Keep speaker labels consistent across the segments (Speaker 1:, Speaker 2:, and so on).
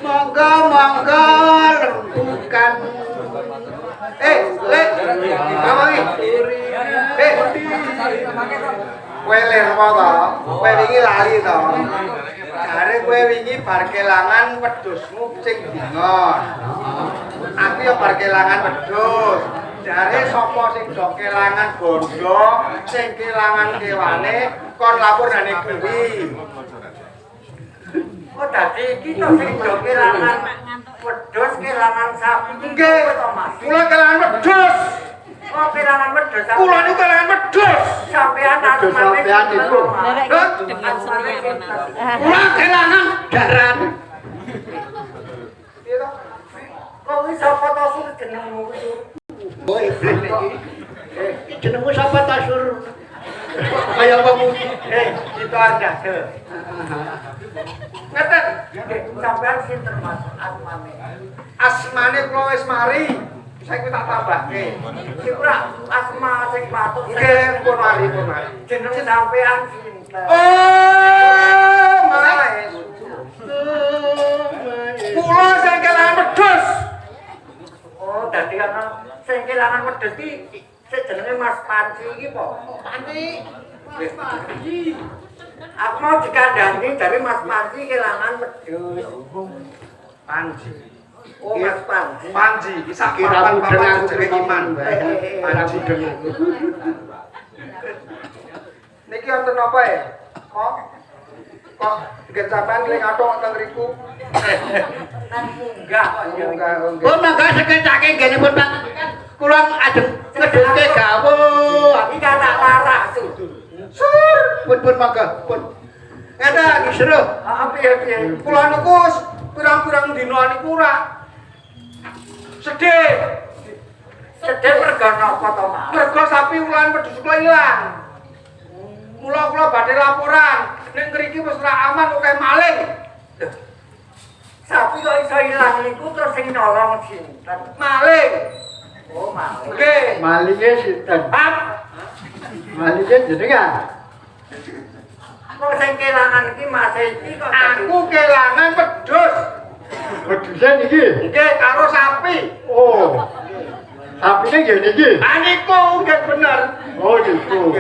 Speaker 1: monggo monggo rembukan. Lek. Kawangi. Kowe ler apa to? Kowe wingi lali to. Jare kowe wingi bar kelangan wedhusmu sing dingon. Aku ya bar kelangan wedhus. Jare sapa sing do kelangan bondo, sing kelangan kewane kon lapor nang kuwi. Oh dadi iki to sing do kelangan wedhus kelangan sapi. Nggih, kula kelangan wedhus. Oh kelangan wedhus. Kula niku kelangan wedhus. Sampeyan sampeyan iku. Kula kelangan darat. Piye to? Kok wis sapa to sing jenengmu iki? Oh iblis iki. Jenengmu sapa ta sur? Kaya wong itu ada ke. Ngeten, sampean sinten Mas asmane? Asmane kula wis mari. Saiki tak tambahke. Sing ora asma sing patut. Nggih, pun mari. Jeneng sampean sinten? Oh, Mas. Kula sing kelangan wedhus. Oh, dadi ana sing kelangan wedhus iki sing jenenge Mas Panci iki po. Panci. Mas Panci. Aku mau dikandani dari Mas Panci kelangan wedhus. Panci. Oh, Mas Panci. Panci iki sak papan papan jenenge iman. Panci dengan. Niki wonten apa ya? Kok gecapan ling atok wonten riku. Nang munggah kok ya. Oh, mangga sekecake nggene pun Pak. Kula ajeng ngedhuske gawuh. Iki kata laras. Sur, pun mangga, pun. Ngene iki seru. Heeh, piye? Kula niku pirang-pirang dina niku ora sedih. Sedih merga napa to, Mas? Merga sapi wulan wedhus kula ilang. Mula kula badhe laporan, ning mriki wis ora aman kok kaya maling. Sapi kok iso ilang niku terus sing nolong sinten? Maling. Oh, maling. Nggih. Malinge sinten? Malinge jenengan. Kok sing kelangan iki Mas iki kok aku kelangan wedhus. Wedhusan iki? Nggih, karo sapi. Oh. Sapine nggih niki. Ah niku nggih bener. Oh, niku.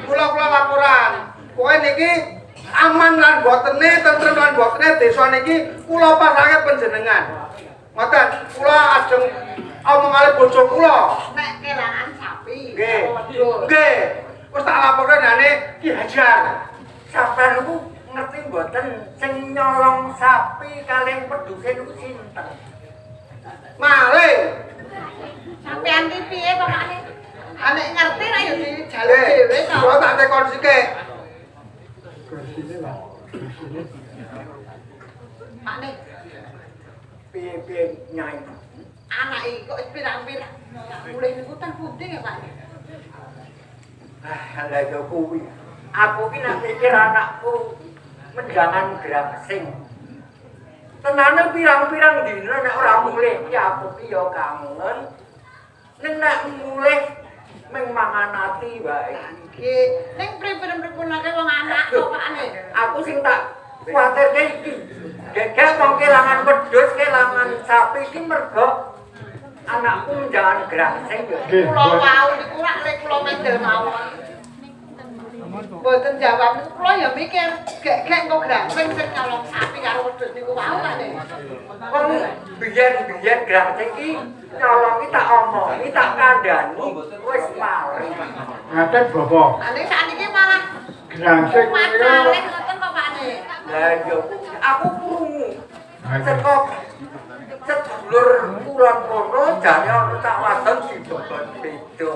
Speaker 1: Kula laporan. Kowe niki aman lan botene, tentrem lan botene desa niki kula pasake panjenengan. Ngoten, kula ajeng omong kali bojo kula. Nek kelangan sapi. Nggih. Nggih. Wis tak laporke nane Ki Hajar. Sampeyan niku ngerti mboten sing nyolong sapi kalih pedhuke niku sinten? Maling. Sampeyan iki piye pokokane? Anek ngerti ra ya dijaluk dhewe to. Kok tak tekon sithik. Kursine lah. Kursine. Pakne. Piye nyai. Anak iki kok pirang-pirang. Mulih niku ten pundi ya, Pak? Lha yo kuwi. Aku ki nek mikir anakku menjangan grangsing. Tenane pirang-pirang dina nek ora mulih ki aku ki yo kangen. Nek mulih ming mangan ati wae. Iki ning pripun-pripunake wong anak kok pakne. Aku sing tak kuwatirke iki. Gegek wong kelangan wedhus, kelangan sapi iki mergo anakku jangan grangsing yo. Kula wau niku rak lek kula mendel mawon. Mboten jawab niku kula ya mikir gegek kok grangsing sing nyolong sapi karo wedhus niku wau pakne. Wong biyen grangsing iki nyolong iki tak omongi, tak kandhani wis mari. Ngaten Bapak. Nek sakniki malah grangsing niku ngoten kok pakne. Lah yo aku krungu. Seko sedulur kulon kono jane ana tak wadon dibebon beda.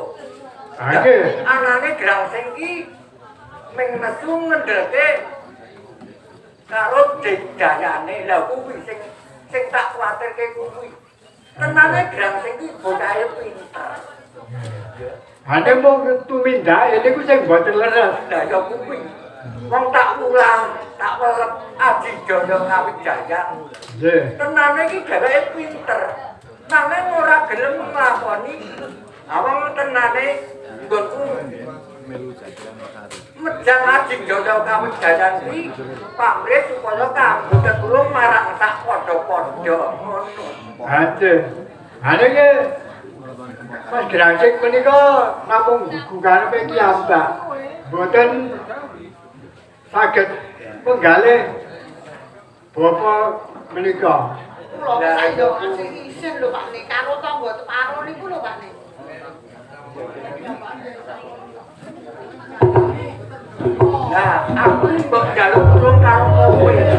Speaker 1: Nggih. Anane grangsing iki ming nesu ngendelke karo dayane. Lah kuwi sing tak kuwatirke kuwi. Tenane grangsing iki bocahe pinter. Ane mau tumindak niku sing mboten leres. Lah ya kuwi. Wong tak ulang, tak welep Aji Jaya Ngawijaya. Nggih. Tenane iki dheweke pinter. Nanging ora gelem nglakoni. Awang tenane nggonku melu jajalan matahari. Jangan ajing jodoh kamu jajan iki pamrih supaya kamu ketulung marang sak padha-padha. Ade. Ane ke Mas Grasik menika namung gugane iki ambak. Mboten saged penggalih bapa menika.
Speaker 2: Kula saya masih isin lho Pak Nek karo tangga teparo niku lho Pak Nek.
Speaker 1: Nah, aku mbok jaluk tulung karo kowe.